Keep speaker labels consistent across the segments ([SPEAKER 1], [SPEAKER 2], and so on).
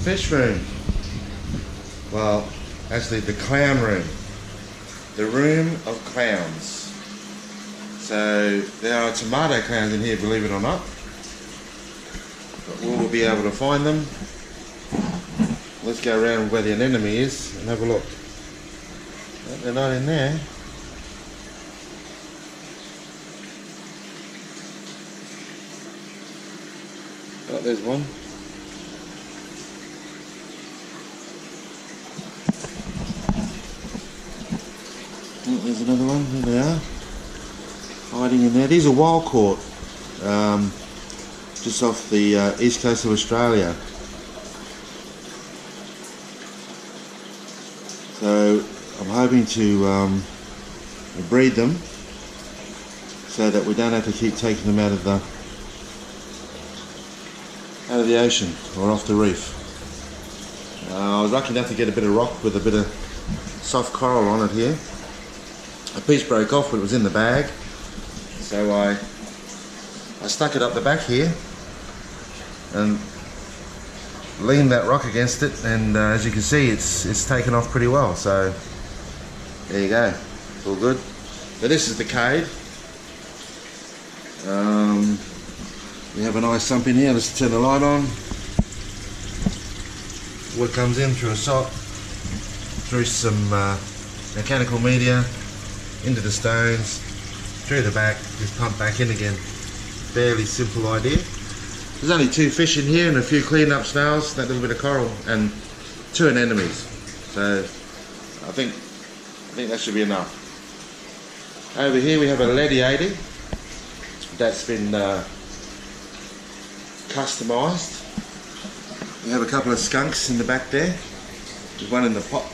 [SPEAKER 1] fish room. Well, actually the clown room. The room of clowns. So there are tomato clowns in here, believe it or not. But we will be able to find them. Let's go around where the anemone is and have a look. They're not in there. Oh, there's one. Oh, there's another one. There they are. Hiding in there. These are wild caught. Just off the east coast of Australia. So I'm hoping to breed them so that we don't have to keep taking them out of the ocean or off the reef. I was lucky enough to get a bit of rock with a bit of soft coral on it here. A piece broke off, but it was in the bag, so I stuck it up the back here and leaned that rock against it, and as you can see, it's taken off pretty well. So there you go, it's all good. So this is the cave. We have a nice sump in here. Let's turn the light on. Wood comes in through a sock, through some mechanical media, into the stones, through the back, just pump back in again. Fairly simple idea. There's only 2 fish in here and a few clean-up snails, that little bit of coral, and 2 anemones. So I think that should be enough. Over here we have a leady 80 that's been customised. We have a couple of skunks in the back there. There's one in the pot.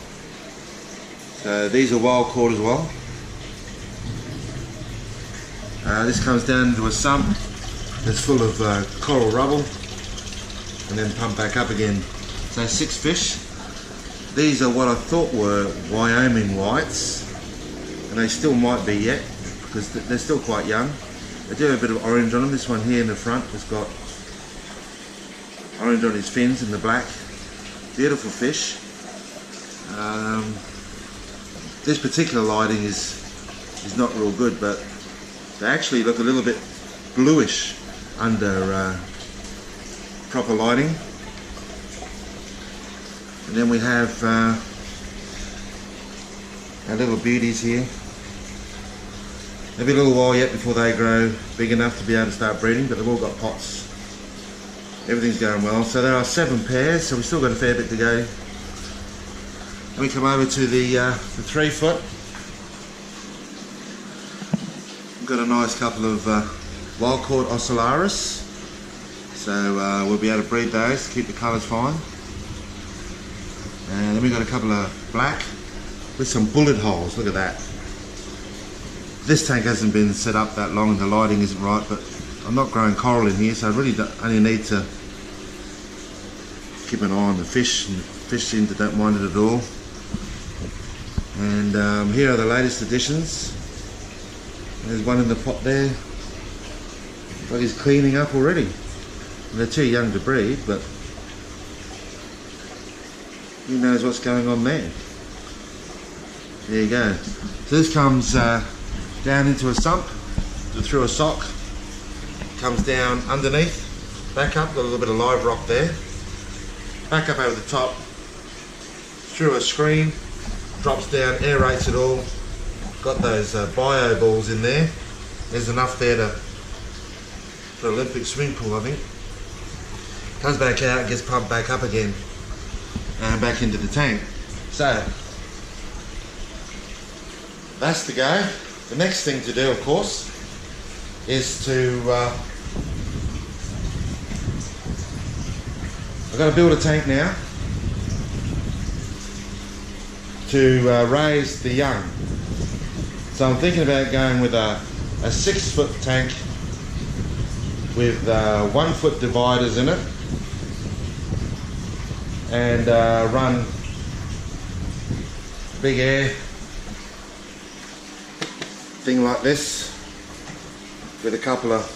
[SPEAKER 1] So these are wild caught as well. This comes down into a sump that's full of coral rubble, and then pump back up again. So 6 fish. These are what I thought were Wyoming whites, and they still might be yet because they're still quite young. They do have a bit of orange on them. This one here in the front has got orange on his fins and the black. Beautiful fish. This particular lighting is not real good, but they actually look a little bit bluish under proper lighting. And then we have our little beauties here. There'll be a little while yet before they grow big enough to be able to start breeding, but they've all got pots. Everything's going well. So there are 7 pairs, so we've still got a fair bit to go. And we come over to the 3 foot. We've got a nice couple of wild caught ocellaris, so we'll be able to breed those to keep the colours fine. And then we've got a couple of black with some bullet holes. Look at that. This tank hasn't been set up that long and the lighting isn't right, but I'm not growing coral in here, so I really only need to keep an eye on the fish, and the fish seem to don't mind it at all. And here are the latest additions. There's one in the pot there. Looks like he's cleaning up already. And they're too young to breed, but who knows what's going on there. There you go. So this comes down into a sump, through a sock, comes down underneath, back up, got a little bit of live rock there, back up over the top, through a screen, drops down, aerates it all, got those bio balls in there. There's enough there for Olympic swimming pool, I think. Comes back out, gets pumped back up again, and back into the tank. So that's the go. The next thing to do, of course, is to I've got to build a tank now to raise the young. So I'm thinking about going with a 6 foot tank with 1 foot dividers in it, and run big air thing like this with a couple of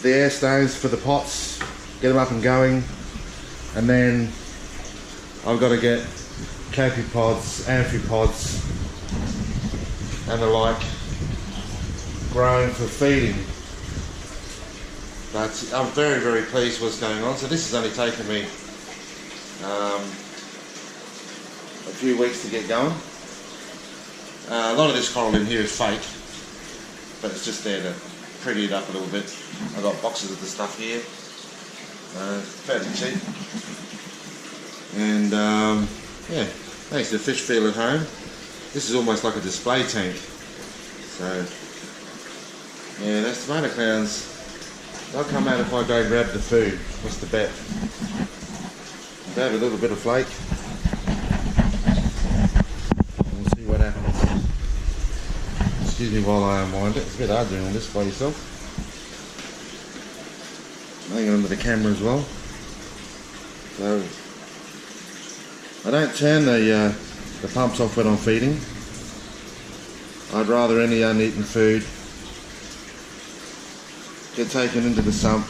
[SPEAKER 1] the air stones for the pots, get them up and going, And then I've got to get copepods, amphipods and the like growing for feeding. But I'm very, very pleased with what's going on. So this has only taken me a few weeks to get going. A lot of this coral in here is fake, but it's just there to pretty it up a little bit. I've got boxes of the stuff here, fairly cheap. And yeah, makes the fish feel at home. This is almost like a display tank. So yeah, those tomato clowns, they'll come out if I go grab the food. What's the bet? Grab a little bit of flake. We'll see what happens. Excuse me while I unwind it. It's a bit hard doing all this by yourself. Hang on to the camera as well. So I don't turn the pumps off when I'm feeding. I'd rather any uneaten food get taken into the sump,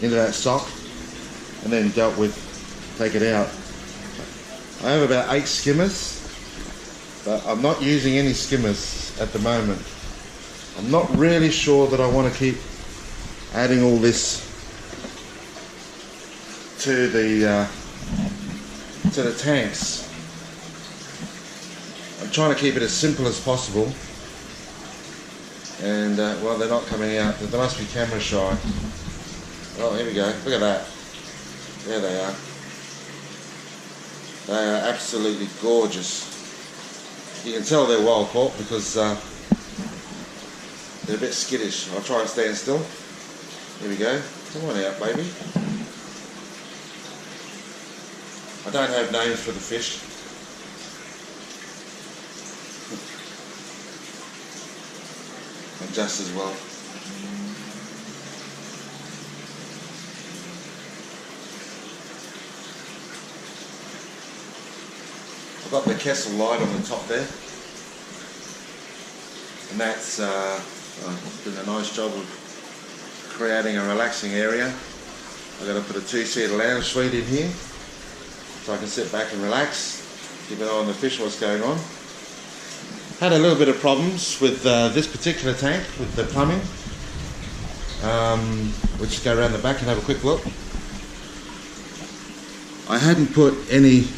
[SPEAKER 1] into that sock, and then dealt with, take it out. I have about 8 skimmers, but I'm not using any skimmers at the moment. I'm not really sure that I want to keep adding all this to the tanks. I'm trying to keep it as simple as possible. And well, they're not coming out. They must be camera shy. Oh, here we go. Look at that. There they are. They are absolutely gorgeous. You can tell they're wild caught because they're a bit skittish. I'll try and stand still. Here we go. Come on out, baby. I don't have names for the fish. Just as well. I've got the Kessel light on the top there, and that's doing a nice job of creating a relaxing area. I've got to put a 2-seater lounge suite in here so I can sit back and relax, keep an eye on the fish, what's going on. Had a little bit of problems with this particular tank, with the plumbing. We'll just go around the back and have a quick look. I hadn't put any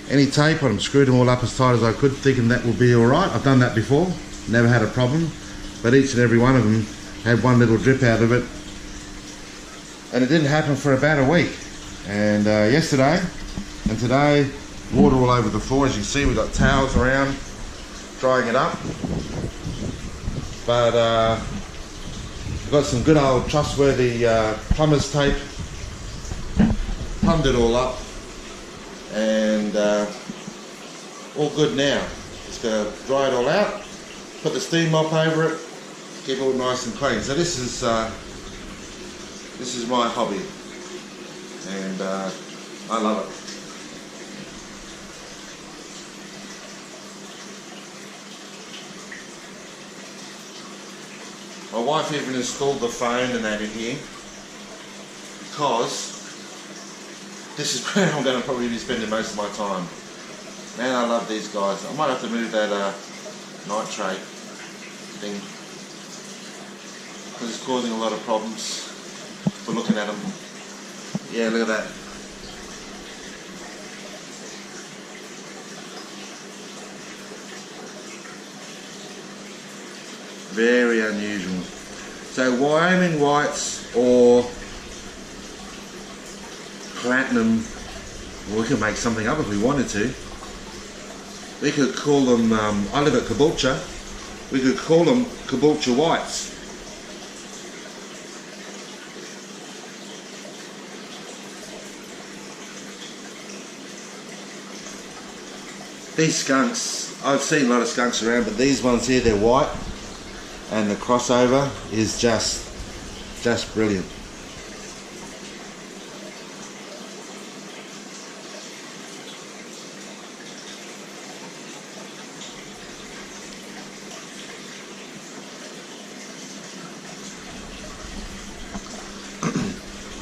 [SPEAKER 1] tape on them, screwed them all up as tight as I could, thinking that would be alright. I've done that before, never had a problem. But each and every one of them had one little drip out of it. And it didn't happen for about a week. And yesterday and today, water all over the floor. As you can see, we've got towels around, drying it up, but I've got some good old trustworthy plumber's tape, plumbed it all up, and all good now. Just gonna dry it all out, put the steam mop over it, keep it all nice and clean. So this is my hobby, and I love it. My wife even installed the phone and that in here because this is where I'm going to probably be spending most of my time. Man, I love these guys. I might have to move that nitrate thing because it's causing a lot of problems for looking at them. Yeah, look at that. Very unusual. So Wyoming whites or platinum, well, we could make something up if we wanted to. We could call them, I live at Caboolture, we could call them Caboolture whites. These skunks, I've seen a lot of skunks around, but these ones here, they're white. And the crossover is just brilliant.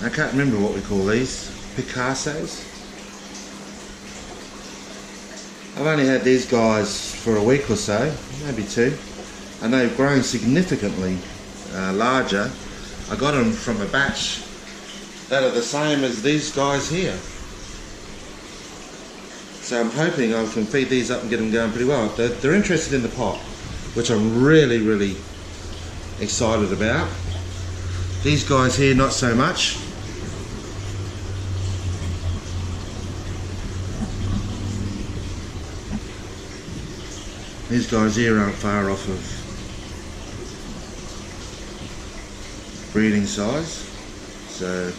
[SPEAKER 1] I can't remember what we call these. PICASSOs. I've only had these guys for a week or so, maybe 2, and they've grown significantly larger. I got them from a batch that are the same as these guys here. So I'm hoping I can feed these up and get them going pretty well. They're interested in the pot, which I'm really, really excited about. These guys here, not so much. These guys here aren't far off of breeding size, so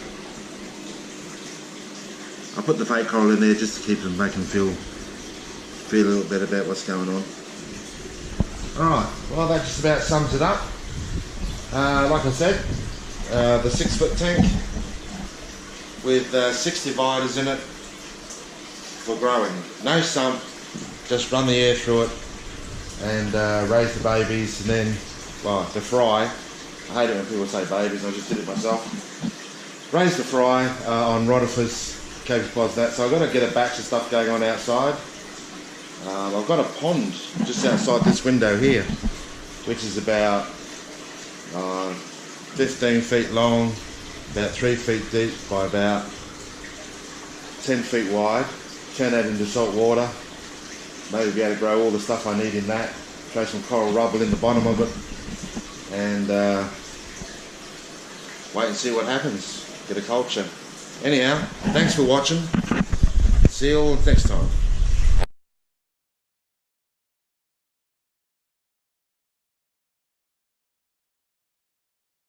[SPEAKER 1] I put the fake coral in there just to keep them, make them feel a little bit about what's going on. Alright, well that just about sums it up. Like I said, the 6-foot tank with 6 dividers in it for growing. No sump, just run the air through it and raise the babies, and then, well, the fry. I hate it when people say babies, I just did it myself. Raise the fry on rotifers, cabbage that. So I've got to get a batch of stuff going on outside. I've got a pond just outside this window here, which is about 15 feet long, about 3 feet deep by about 10 feet wide. Turn that into salt water. Maybe be able to grow all the stuff I need in that. Throw some coral rubble in the bottom of it, and wait and see what happens. Get a culture. Anyhow, thanks for watching. See you all next time.